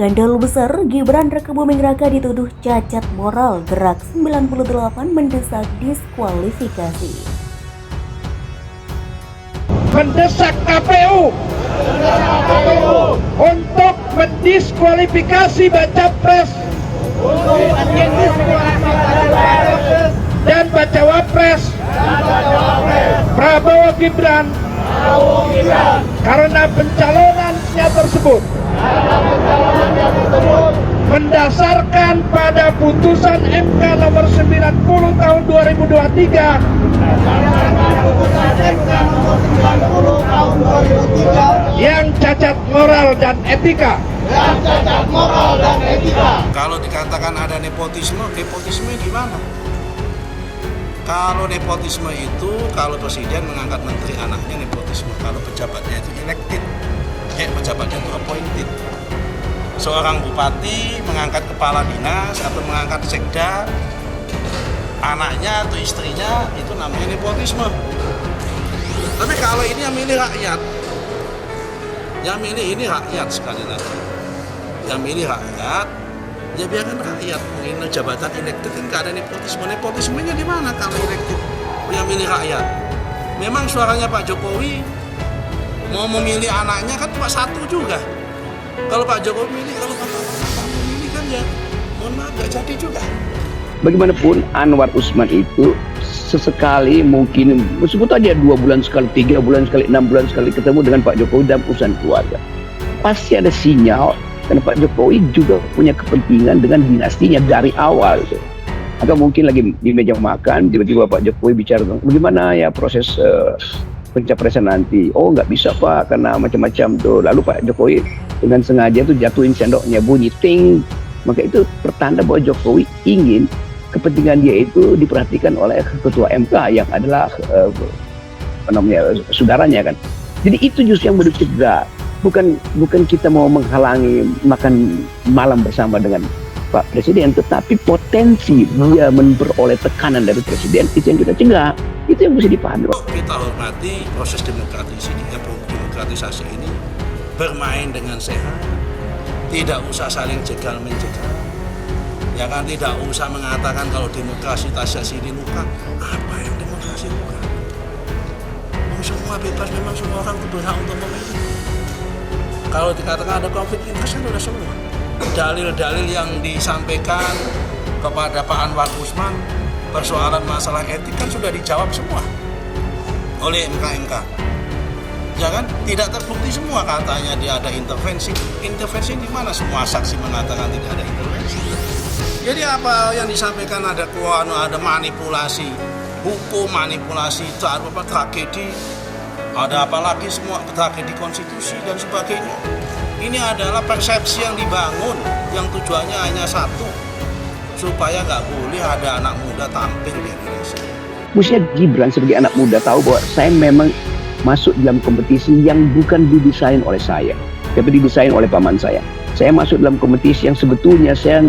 Skandal besar, Gibran Rakabuming Raka dituduh cacat moral. Gerak 98 mendesak diskualifikasi. Mendesak KPU untuk mendiskualifikasi baca pres dan bacawa pres Prabowo Gibran karena pencalonannya tersebut mendasarkan pada putusan MK nomor 90 tahun 2023 yang cacat moral dan etika. Kalau dikatakan ada nepotisme gimana? Kalau nepotisme itu, kalau presiden mengangkat menteri anaknya nepotisme. Kalau pejabatnya itu elected, pejabatnya itu appointed. Seorang bupati mengangkat kepala dinas atau mengangkat sekda, anaknya atau istrinya, itu namanya nepotisme. Tapi kalau ini yang milih rakyat, yang milih ini rakyat sekali lagi. Yang milih rakyat, ya biarkan rakyat. Mungkin jabatan elected kan nggak ada nepotisme. Nepotismenya di mana kalau elected? Yang milih rakyat. Memang suaranya Pak Jokowi mau memilih anaknya kan cuma satu juga. Kalau Pak Jokowi milih, kalau Pak Jokowi milih kan ya, mohon maaf nggak jadi juga. Bagaimanapun Anwar Usman itu sesekali mungkin sebut aja 2 bulan sekali, 3 bulan sekali, 6 bulan sekali ketemu dengan Pak Jokowi dalam urusan keluarga. Pasti ada sinyal karena Pak Jokowi juga punya kepentingan dengan dinastinya dari awal. Atau mungkin lagi di meja makan, tiba-tiba Pak Jokowi bicara bagaimana ya proses pencapresan nanti. Oh nggak bisa Pak, karena macam-macam tuh. Lalu Pak Jokowi dengan sengaja tuh jatuhin sendoknya, bunyi ting. Maka itu pertanda bahwa Jokowi ingin kepentingan dia itu diperhatikan oleh ketua MK yang adalah saudaranya kan. Jadi itu justru yang mau dicegah. Bukan kita mau menghalangi makan malam bersama dengan Pak Presiden, tetapi potensi dia memperoleh tekanan dari Presiden itu yang kita cegah. Itu yang mesti dipahami. Kita hormati proses demokratisasi ini, bermain dengan sehat, tidak usah saling jegal menjegal. Ya kan, tidak usah mengatakan kalau demokrasi tasya sini luka. Apa yang demokrasi luka? Semua bebas, memang semua orang berhak untuk memilih. Kalau dikatakan ada konflik interest kan sudah semua. Dalil-dalil yang disampaikan kepada Pak Anwar Usman, persoalan masalah etik kan sudah dijawab semua oleh MK. Ya kan, tidak terbukti semua katanya dia ada intervensi. Intervensi di mana? Semua saksi mengatakan tidak ada intervensi. Jadi apa yang disampaikan ada manipulasi hukum, manipulasi tragedi, ada apalagi semua tragedi konstitusi dan sebagainya. Ini adalah persepsi yang dibangun yang tujuannya hanya satu, supaya nggak boleh ada anak muda tampil di Indonesia. Mestinya Gibran sebagai anak muda tahu bahwa saya memang masuk dalam kompetisi yang bukan didesain oleh saya, tapi didesain oleh paman saya. Saya masuk dalam kompetisi yang sebetulnya saya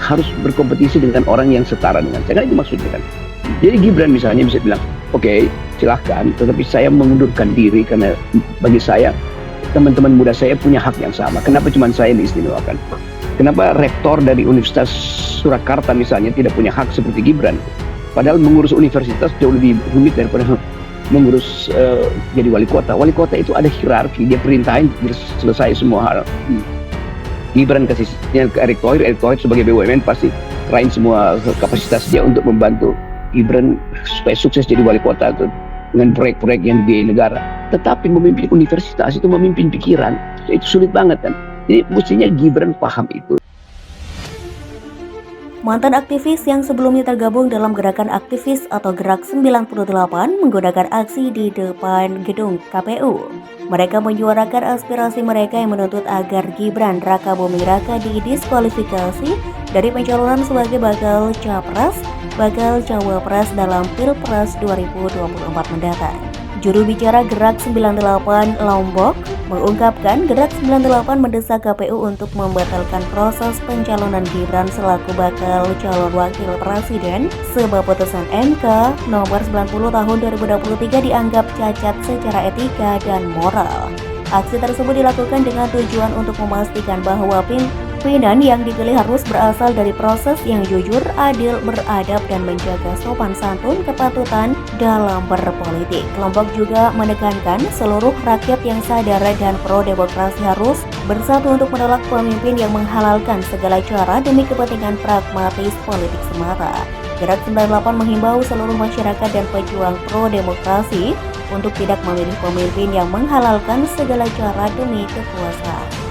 harus berkompetisi dengan orang yang setara dengan saya. Kan itu maksudnya kan. Jadi Gibran misalnya bisa bilang, oke, silahkan, tetapi saya mengundurkan diri karena bagi saya teman-teman muda saya punya hak yang sama. Kenapa cuma saya yang diistimewakan? Kenapa rektor dari Universitas Surakarta misalnya tidak punya hak seperti Gibran? Padahal mengurus universitas jauh lebih rumit daripada mengurus jadi wali kota. Wali kota itu ada hierarki, dia perintahin selesai semua hal. Gibran kasihnya ke Erick Thohir sebagai BUMN pasti kerain semua kapasitas dia untuk membantu Gibran supaya sukses jadi wali kota itu dengan proyek-proyek yang di negara. Tetapi memimpin universitas itu memimpin pikiran, itu sulit banget kan. Jadi mestinya Gibran paham itu. Mantan aktivis yang sebelumnya tergabung dalam gerakan aktivis atau Gerak 98 menggunakan aksi di depan gedung KPU. Mereka menyuarakan aspirasi mereka yang menuntut agar Gibran Rakabuming Raka didiskualifikasi dari pencalonan sebagai bakal cawapres dalam Pilpres 2024 mendatang. Juru bicara Gerak 98 Lombok mengungkapkan Gerak 98 mendesak KPU untuk membatalkan proses pencalonan Gibran selaku bakal calon wakil presiden sebab putusan MK nomor 90 tahun 2023 dianggap cacat secara etika dan moral. Aksi tersebut dilakukan dengan tujuan untuk memastikan bahwa pimpinan yang dipilih harus berasal dari proses yang jujur, adil, beradab, dan menjaga sopan santun kepatutan dalam berpolitik. Kelompok juga menekankan seluruh rakyat yang sadar dan pro-demokrasi harus bersatu untuk menolak pemimpin yang menghalalkan segala cara demi kepentingan pragmatis politik semata. Gerak 98 menghimbau seluruh masyarakat dan pejuang pro-demokrasi untuk tidak memilih pemimpin yang menghalalkan segala cara demi kekuasaan.